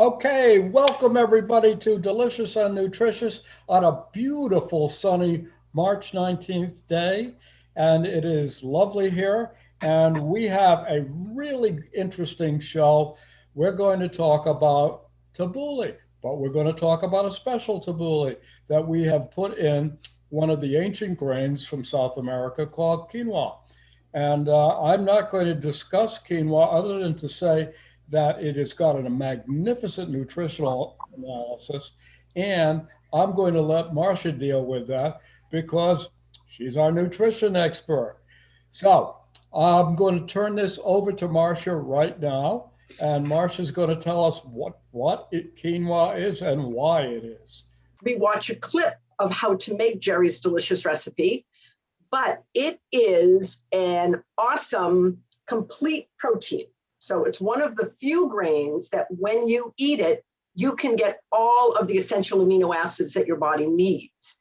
Okay, welcome everybody to Delicious and Nutritious on a beautiful sunny March 19th day. And it is lovely here. And we have a really interesting show. We're going to talk about tabbouleh, but we're going to talk about a special tabbouleh that we have put in one of the ancient grains from South America called quinoa. And I'm not going to discuss quinoa other than to say that it has got a magnificent nutritional analysis. And I'm going to let Marcia deal with that because she's our nutrition expert. So I'm going to turn this over to Marcia right now. And Marcia's going to tell us what quinoa is and why it is. We watch a clip of how to make Jerry's delicious recipe, but it is an awesome complete protein. So it's one of the few grains that when you eat it, you can get all of the essential amino acids that your body needs.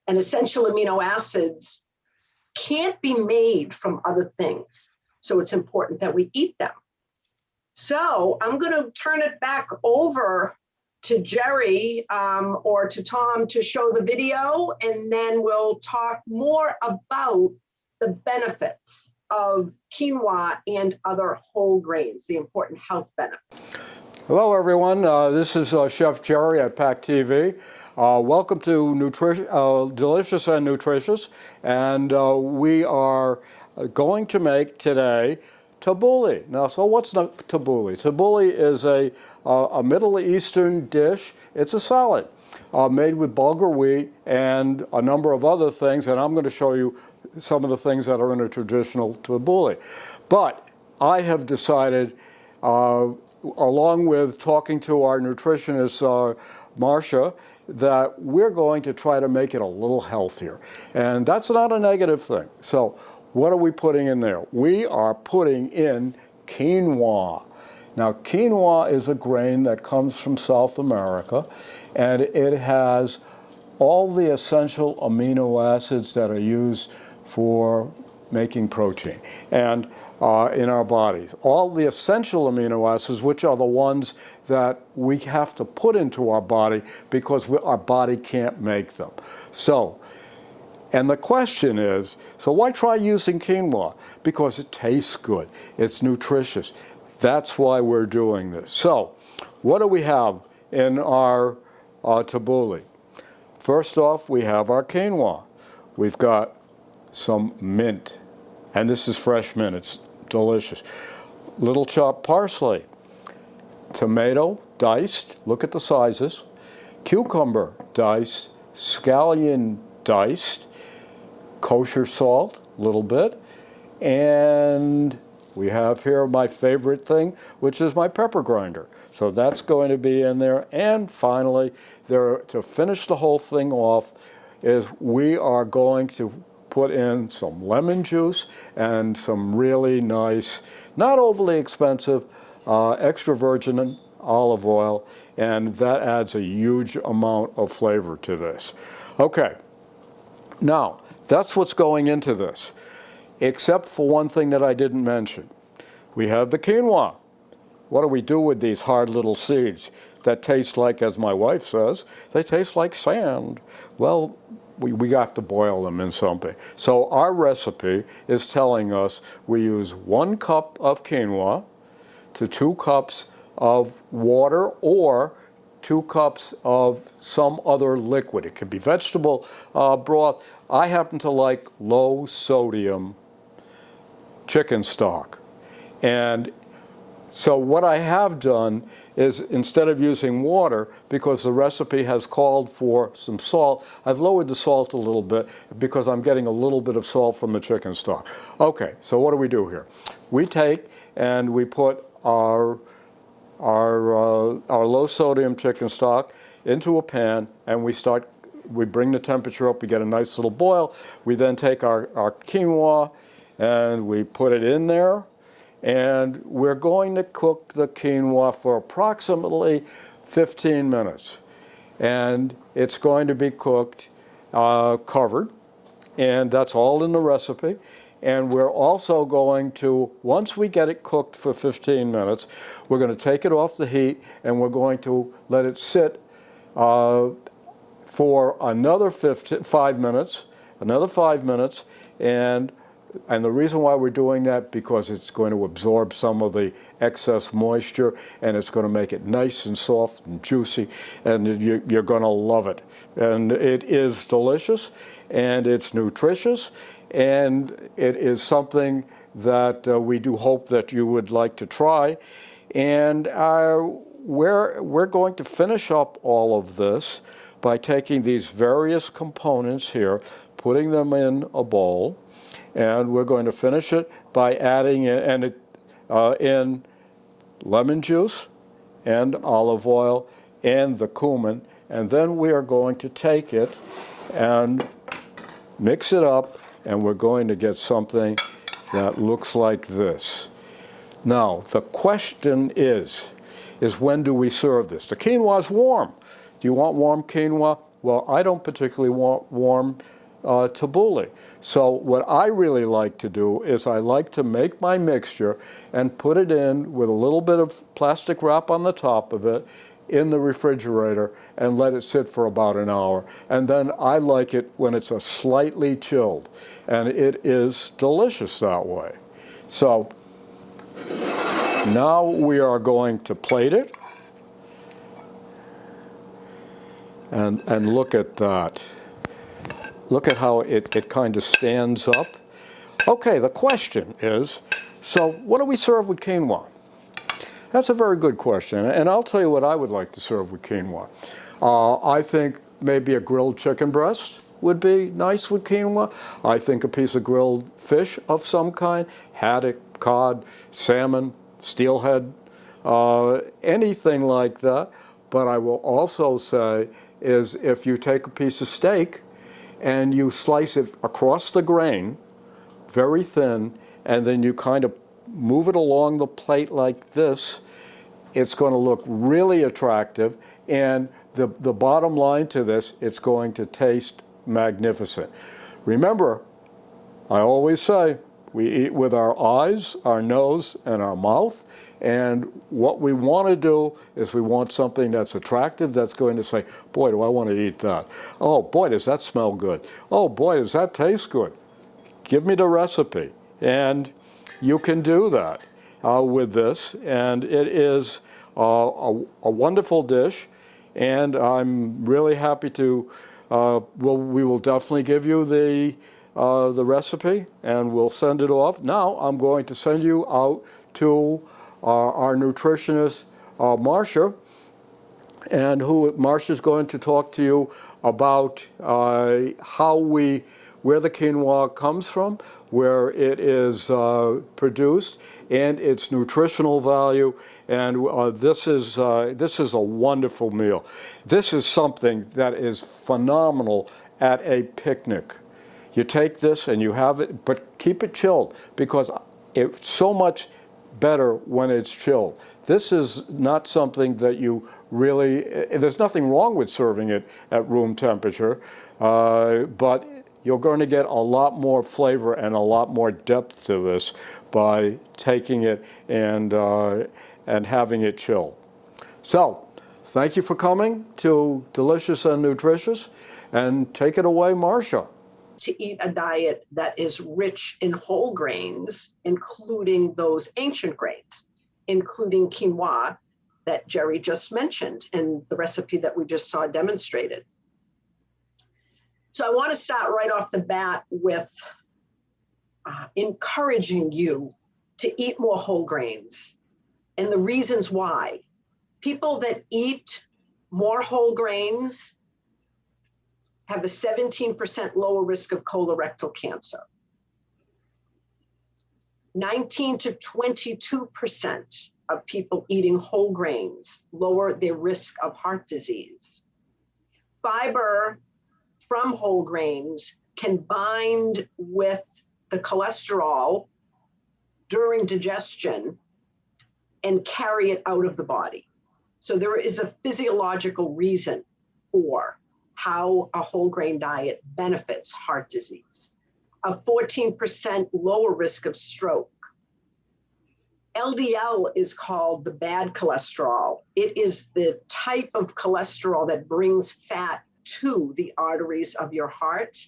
And essential amino acids can't be made from other things. So it's important that we eat them. So I'm going to turn it back over to Jerry or to Tom to show the video, and then we'll talk more about the benefits of quinoa and other whole grains, the important health benefits. Hello everyone, this is Chef Jerry at PACTV. Welcome to Delicious and Nutritious, and we are going to make today tabbouleh. Now, so what's tabbouleh? Tabbouleh is a Middle Eastern dish. It's a salad made with bulgur wheat and a number of other things, and I'm going to show you some of the things that are in a traditional tabbouleh. But I have decided, along with talking to our nutritionist, Marcia, that we're going to try to make it a little healthier. And that's not a negative thing. So what are we putting in there? We are putting in quinoa. Now, quinoa is a grain that comes from South America, and it has all the essential amino acids that are used for making protein and in our bodies. All the essential amino acids, which are the ones that we have to put into our body because our body can't make them. So, and the question is, so why try using quinoa? Because it tastes good, it's nutritious. That's why we're doing this. So, what do we have in our tabbouleh? First off, we have our quinoa. We've got some mint, and this is fresh mint, it's delicious. Little chopped parsley, tomato diced, look at the sizes, cucumber diced, scallion diced, kosher salt, a little bit, and we have here my favorite thing, which is my pepper grinder. So that's going to be in there. And finally, to finish the whole thing off, is we are going to put in some lemon juice and some really nice, not overly expensive, extra virgin olive oil, and that adds a huge amount of flavor to this. Okay, now that's what's going into this, except for one thing that I didn't mention. We have the quinoa. What do we do with these hard little seeds that taste like, as my wife says, they taste like sand? Well, we have to boil them in something. So our recipe is telling us we use 1 cup of quinoa to 2 cups of water or 2 cups of some other liquid. It could be vegetable broth. I happen to like low sodium chicken stock. And so what I have done is, instead of using water, because the recipe has called for some salt, I've lowered the salt a little bit because I'm getting a little bit of salt from the chicken stock. Okay, so what do we do here? We take and we put our low sodium chicken stock into a pan, and we bring the temperature up, we get a nice little boil. We then take our quinoa and we put it in there. And we're going to cook the quinoa for approximately 15 minutes. And it's going to be cooked covered, and that's all in the recipe. And we're also going to, once we get it cooked for 15 minutes, we're going to take it off the heat and we're going to let it sit for another 5 minutes, and the reason why we're doing that, because it's going to absorb some of the excess moisture and it's going to make it nice and soft and juicy, and you're going to love it. And it is delicious, and it's nutritious, and it is something that we do hope that you would like to try. And we're going to finish up all of this by taking these various components here, putting them in a bowl, and we're going to finish it by adding in lemon juice and olive oil and the cumin, and then we are going to take it and mix it up, and we're going to get something that looks like this. Now, the question is when do we serve this? The quinoa is warm. Do you want warm quinoa? Well, I don't particularly want warm tabbouleh. So what I really like to do is I like to make my mixture and put it in with a little bit of plastic wrap on the top of it in the refrigerator and let it sit for about an hour. And then I like it when it's a slightly chilled, and it is delicious that way. So now we are going to plate it, and look at that. Look at how it kind of stands up. Okay, the question is, so what do we serve with quinoa? That's a very good question, and I'll tell you what I would like to serve with quinoa. I think maybe a grilled chicken breast would be nice with quinoa. I think a piece of grilled fish of some kind, haddock, cod, salmon, steelhead, anything like that. But I will also say is if you take a piece of steak and you slice it across the grain, very thin, and then you kind of move it along the plate like this, it's going to look really attractive, and the bottom line to this, it's going to taste magnificent. Remember, I always say, we eat with our eyes, our nose, and our mouth, and what we want to do is we want something that's attractive, that's going to say, boy, do I want to eat that. Oh, boy, does that smell good. Oh, boy, does that taste good. Give me the recipe. And you can do that with this, and it is a wonderful dish, and I'm really happy to, we will definitely give you the recipe, and we'll send it off. Now I'm going to send you out to our nutritionist, Marcia, and Marcia's going to talk to you about where the quinoa comes from, where it is produced, and its nutritional value. And this is a wonderful meal. This is something that is phenomenal at a picnic. You take this and you have it, but keep it chilled, because it's so much better when it's chilled. This is not something that you really, there's nothing wrong with serving it at room temperature, but you're going to get a lot more flavor and a lot more depth to this by taking it and having it chilled. So, thank you for coming to Delicious and Nutritious, and take it away, Marcia. To eat a diet that is rich in whole grains, including those ancient grains, including quinoa that Jerry just mentioned and the recipe that we just saw demonstrated. So I want to start right off the bat with encouraging you to eat more whole grains and the reasons why. People that eat more whole grains have a 17% lower risk of colorectal cancer. 19 to 22% of people eating whole grains lower their risk of heart disease. Fiber from whole grains can bind with the cholesterol during digestion and carry it out of the body. So there is a physiological reason for how a whole grain diet benefits heart disease. a 14% lower risk of stroke. LDL is called the bad cholesterol. It is the type of cholesterol that brings fat to the arteries of your heart.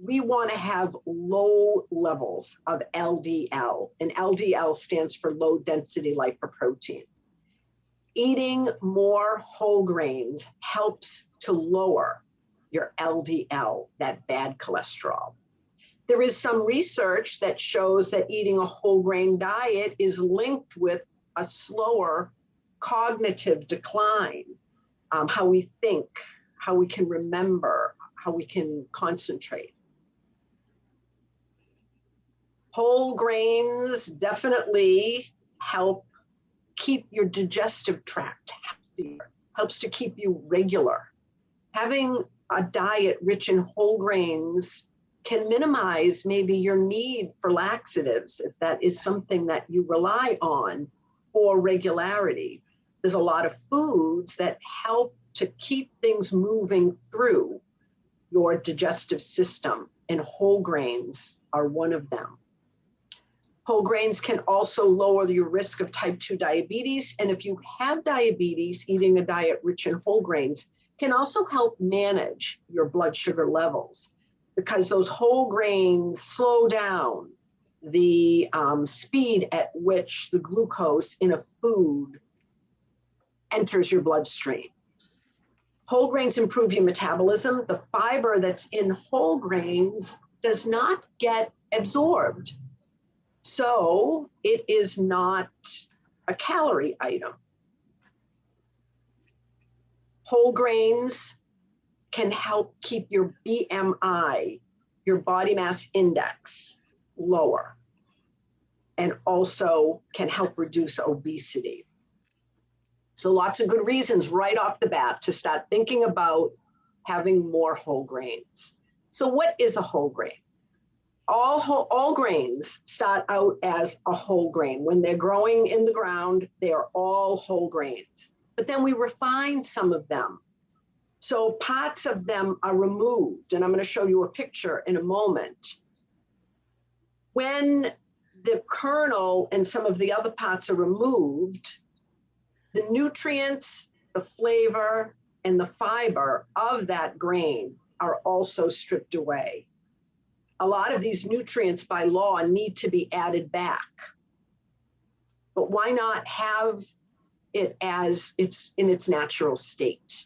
We want to have low levels of LDL, and LDL stands for low density lipoprotein. Eating more whole grains helps to lower your LDL, that bad cholesterol. There is some research that shows that eating a whole grain diet is linked with a slower cognitive decline, how we think, how we can remember, how we can concentrate. Whole grains definitely help keep your digestive tract healthier, helps to keep you regular. Having a diet rich in whole grains can minimize maybe your need for laxatives if that is something that you rely on for regularity. There's a lot of foods that help to keep things moving through your digestive system, and whole grains are one of them. Whole grains can also lower your risk of type 2 diabetes, and if you have diabetes, eating a diet rich in whole grains can also help manage your blood sugar levels, because those whole grains slow down the speed at which the glucose in a food enters your bloodstream. Whole grains improve your metabolism. The fiber that's in whole grains does not get absorbed, so it is not a calorie item. Whole grains can help keep your BMI, your body mass index, lower, and also can help reduce obesity. So lots of good reasons right off the bat to start thinking about having more whole grains. So what is a whole grain? All grains start out as a whole grain. When they're growing in the ground, they are all whole grains. But then we refine some of them. So parts of them are removed, and I'm going to show you a picture in a moment. When the kernel and some of the other parts are removed, the nutrients, the flavor, and the fiber of that grain are also stripped away. A lot of these nutrients by law need to be added back. But why not have it as it's in its natural state?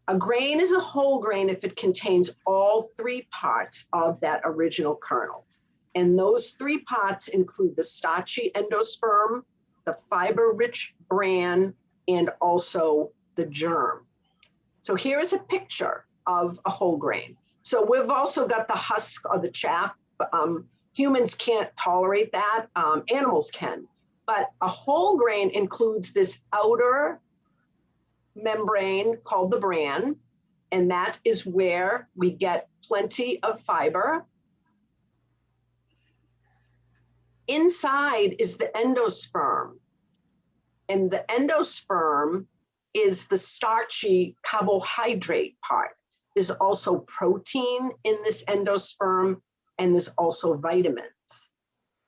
A grain is a whole grain if it contains all three parts of that original kernel. And those three parts include the starchy endosperm, the fiber-rich bran, and also the germ. So here is a picture of a whole grain. So we've also got the husk or the chaff. Humans can't tolerate that, animals can. But a whole grain includes this outer membrane called the bran, and that is where we get plenty of fiber. Inside is the endosperm, and the endosperm is the starchy carbohydrate part. There's also protein in this endosperm, and there's also vitamins.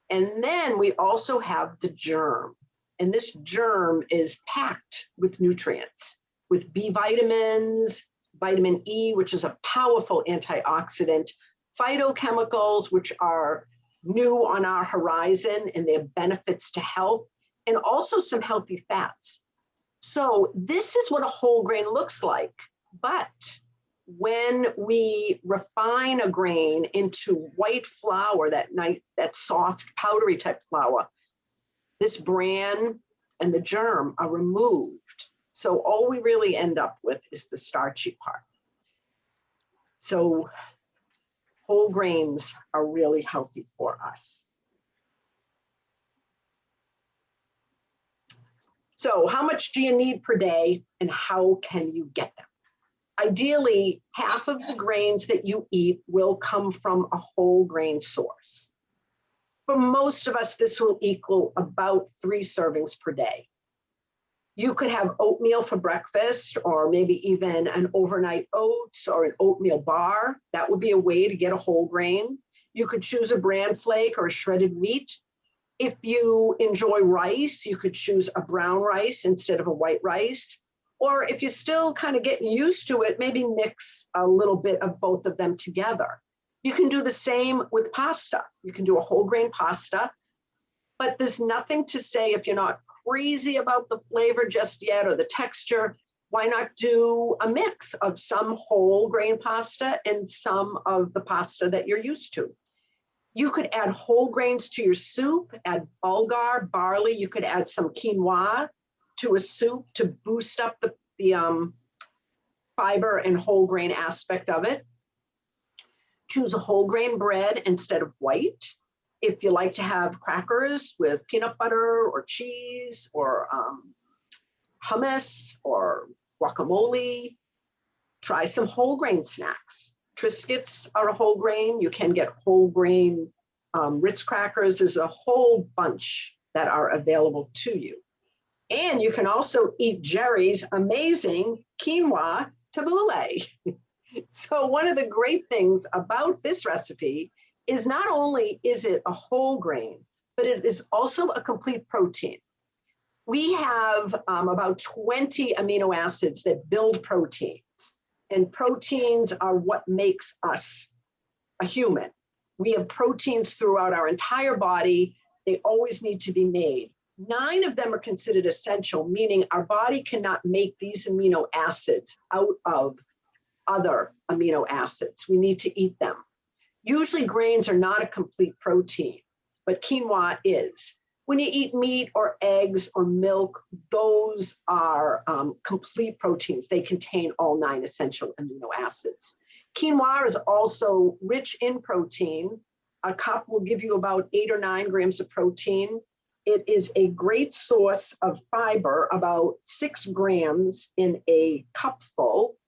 And then we also have the germ. And this germ is packed with nutrients, with B vitamins, vitamin E, which is a powerful antioxidant, phytochemicals, which are new on our horizon and their benefits to health, and also some healthy fats. So this is what a whole grain looks like. But when we refine a grain into white flour, that soft, powdery type flour, this bran and the germ are removed. So all we really end up with is the starchy part. So whole grains are really healthy for us. So how much do you need per day, and how can you get them? Ideally, half of the grains that you eat will come from a whole grain source. For most of us, this will equal about 3 servings per day. You could have oatmeal for breakfast, or maybe even an overnight oats or an oatmeal bar. That would be a way to get a whole grain. You could choose a bran flake or a shredded wheat. If you enjoy rice, you could choose a brown rice instead of a white rice. Or if you're still kind of getting used to it, maybe mix a little bit of both of them together. You can do the same with pasta. You can do a whole grain pasta, but there's nothing to say if you're not crazy about the flavor just yet or the texture, why not do a mix of some whole grain pasta and some of the pasta that you're used to? You could add whole grains to your soup, add bulgur, barley. You could add some quinoa to a soup to boost up the fiber and whole grain aspect of it. Choose a whole grain bread instead of white. If you like to have crackers with peanut butter or cheese or hummus or guacamole, try some whole grain snacks. Triscuits are a whole grain. You can get whole grain Ritz crackers. There's a whole bunch that are available to you. And you can also eat Jerry's amazing quinoa tabbouleh. So one of the great things about this recipe is not only is it a whole grain, but it is also a complete protein. We have about 20 amino acids that build proteins, and proteins are what makes us a human. We have proteins throughout our entire body. They always need to be made. 9 of them are considered essential, meaning our body cannot make these amino acids out of other amino acids. We need to eat them. Usually grains are not a complete protein, but quinoa is. When you eat meat or eggs or milk, those are complete proteins. They contain all 9 essential amino acids. Quinoa is also rich in protein. A cup will give you about 8 or 9 grams of protein. It is a great source of fiber, about 6 grams in a cupful.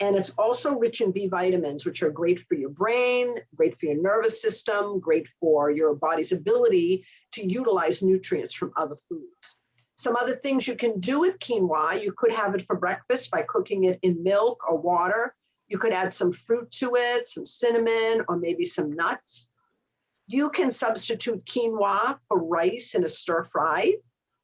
And it's also rich in B vitamins, which are great for your brain, great for your nervous system, great for your body's ability to utilize nutrients from other foods. Some other things you can do with quinoa, you could have it for breakfast by cooking it in milk or water. You could add some fruit to it, some cinnamon, or maybe some nuts. You can substitute quinoa for rice in a stir fry.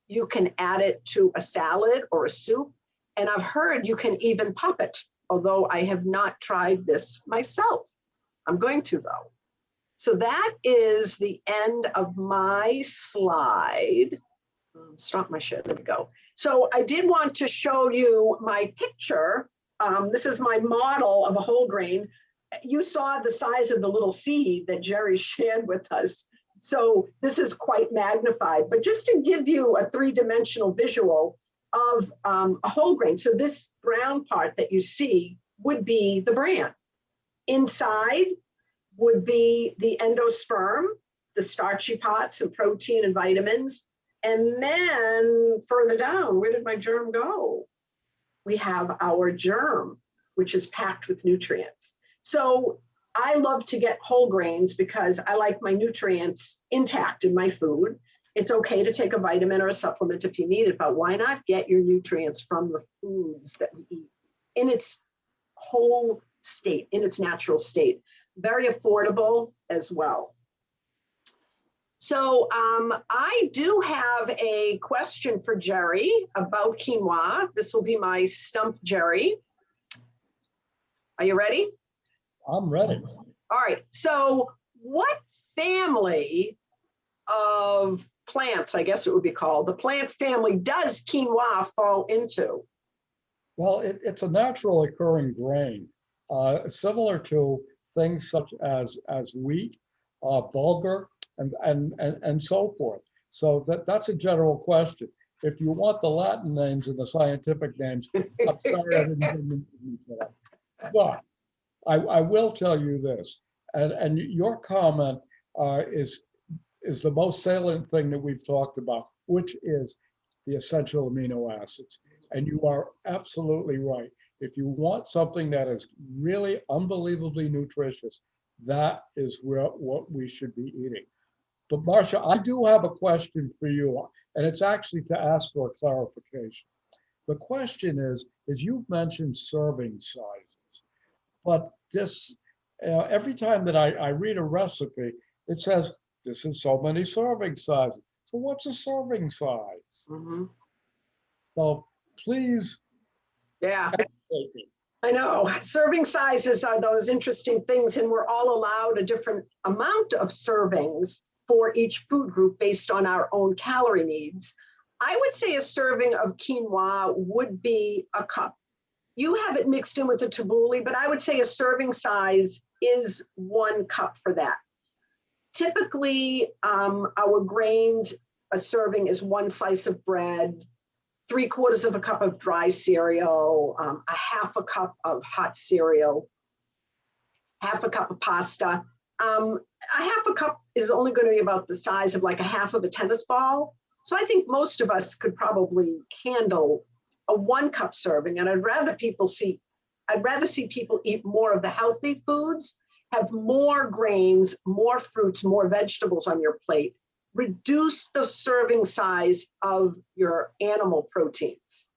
You can add it to a salad or a soup. And I've heard you can even pop it, although I have not tried this myself. I'm going to though. So that is the end of my slide. Stop my share, there we go. So I did want to show you my picture. This is my model of a whole grain. You saw the size of the little seed that Jerry shared with us. So this is quite magnified, but just to give you a 3-dimensional visual of a whole grain. So this brown part that you see would be the bran. Inside would be the endosperm, the starchy parts and protein and vitamins. And then further down, where did my germ go? We have our germ, which is packed with nutrients. So I love to get whole grains because I like my nutrients intact in my food. It's okay to take a vitamin or a supplement if you need it, but why not get your nutrients from the foods that we eat in its whole state, in its natural state? Very affordable as well. So I do have a question for Jerry about quinoa. This will be my stump, Jerry. Are you ready? I'm ready. All right. So what family of plants, I guess it would be called, the plant family, does quinoa fall into? Well, it's a naturally occurring grain, similar to things such as wheat, bulgur, and so forth. So that's a general question. If you want the Latin names and the scientific names, I'm sorry I didn't that. But I will tell you this, and your comment is the most salient thing that we've talked about, which is the essential amino acids. And you are absolutely right. If you want something that is really unbelievably nutritious, that is what we should be eating. But Marcia, I do have a question for you, and it's actually to ask for a clarification. The question is you've mentioned serving sizes, but this, every time that I read a recipe, it says this is so many serving sizes. So what's a serving size? Mhm. So please Yeah, educate me. I know. Serving sizes are those interesting things, and we're all allowed a different amount of servings for each food group based on our own calorie needs. I would say a serving of quinoa would be a cup. You have it mixed in with the tabbouleh, but I would say a serving size is 1 cup for that. Typically, our grains, a serving is 1 slice of bread, 3/4 of a cup of dry cereal, a 1/2 cup of hot cereal, 1/2 cup of pasta. A 1/2 cup is only going to be about the size of like a 1/2 of a tennis ball. So I think most of us could probably handle a 1 cup serving. And I'd rather see people eat more of the healthy foods, have more grains, more fruits, more vegetables on your plate. Reduce the serving size of your animal proteins.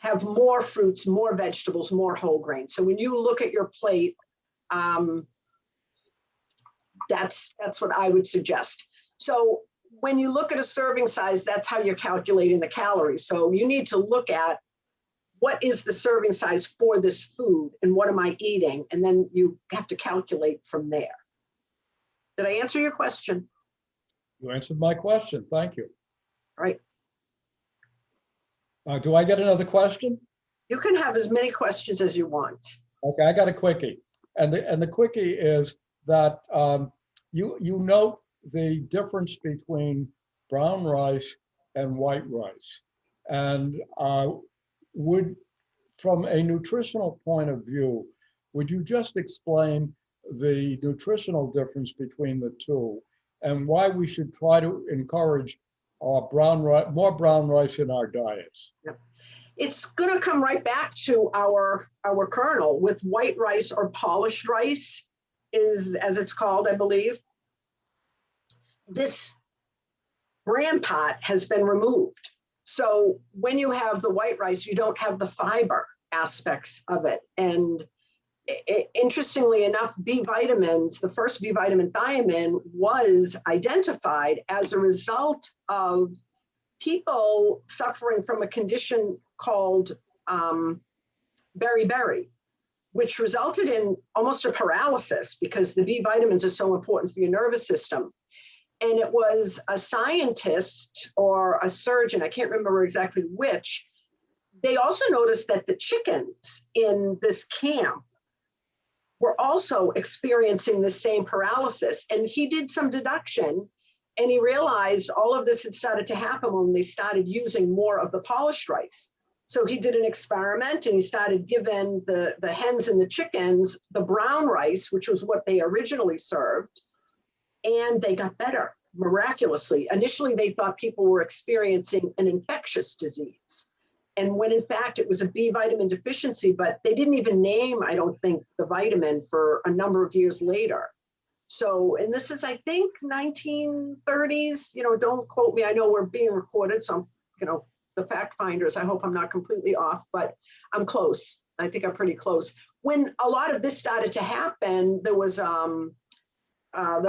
Have more fruits, more vegetables, more whole grains. So when you look at your plate, that's what I would suggest. So when you look at a serving size, that's how you're calculating the calories. So you need to look at what is the serving size for this food and what am I eating? And then you have to calculate from there. Did I answer your question? You answered my question. Thank you. All right. Do I get another question? You can have as many questions as you want. Okay, I got a quickie. And the quickie is that you note the difference between brown rice and white rice. And from a nutritional point of view, would you just explain the nutritional difference between the two and why we should try to encourage more brown rice in our diets? Yep. It's going to come right back to our kernel with white rice, or polished rice is as it's called, I believe. This bran pot has been removed. So when you have the white rice, you don't have the fiber aspects of it. And interestingly enough, B vitamins, the first B vitamin, thiamine, was identified as a result of people suffering from a condition called beriberi, which resulted in almost a paralysis because the B vitamins are so important for your nervous system. And it was a scientist or a surgeon, I can't remember exactly which, they also noticed that the chickens in this camp were also experiencing the same paralysis. And he did some deduction and he realized all of this had started to happen when they started using more of the polished rice. So he did an experiment and he started giving the hens and the chickens the brown rice, which was what they originally served. And they got better miraculously. Initially, they thought people were experiencing an infectious disease. And when in fact it was a B vitamin deficiency, but they didn't even name, I don't think, the vitamin for a number of years later. So, and this is, I think, 1930s, don't quote me. I know we're being recorded, so I'm, the fact finders, I hope I'm not completely off, but I'm close. I think I'm pretty close. When a lot of this started to happen, there was the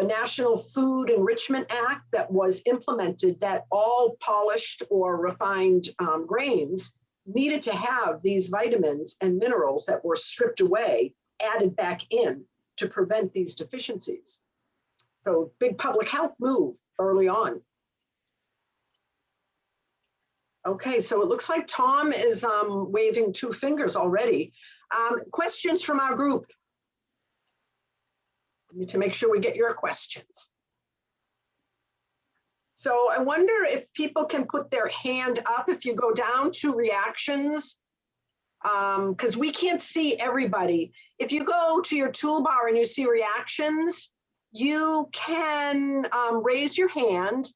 National Food Enrichment Act that was implemented that all polished or refined grains needed to have these vitamins and minerals that were stripped away, added back in to prevent these deficiencies. So big public health move early on. Okay, so it looks like Tom is waving 2 fingers already. Questions from our group? We need to make sure we get your questions. So I wonder if people can put their hand up if you go down to reactions, because we can't see everybody. If you go to your toolbar and you see reactions, you can raise your hand.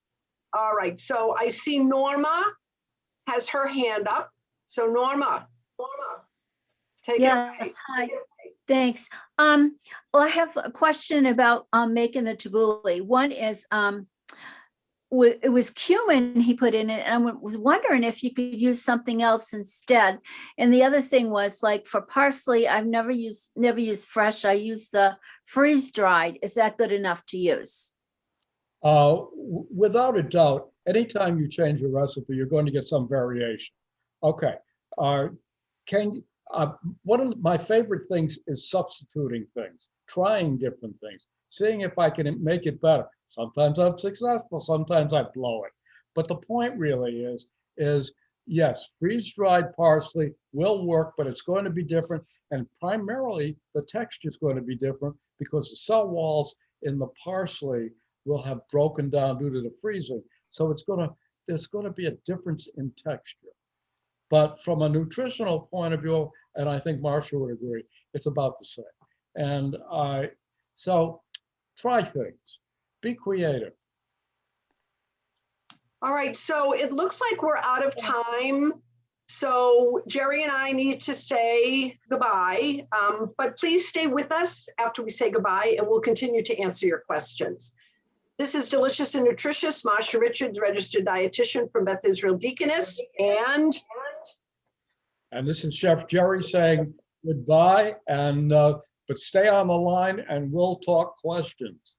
All right, so I see Norma has her hand up. So Norma, take it away. Yes, hi, thanks. Well, I have a question about making the tabbouleh. One is, it was cumin he put in it, and I was wondering if you could use something else instead. And the other thing was, like, for parsley, I've never used fresh. I use the freeze dried. Is that good enough to use? Without a doubt, anytime you change a recipe, you're going to get some variation. Okay. Can one of my favorite things is substituting things, trying different things, seeing if I can make it better. Sometimes I'm successful, sometimes I blow it. But the point really is yes, freeze-dried parsley will work, but it's going to be different. And primarily, the texture is going to be different because the cell walls in the parsley will have broken down due to the freezing. So there's going to be a difference in texture. But from a nutritional point of view, and I think Marcia would agree, it's about the same. And so try things, be creative. All right, so it looks like we're out of time. So Jerry and I need to say goodbye, but please stay with us after we say goodbye, and we'll continue to answer your questions. This is Delicious and Nutritious. Marcia Richards, registered dietitian from Beth Israel Deaconess, and this is Chef Jerry saying goodbye, and but stay on the line and we'll talk questions.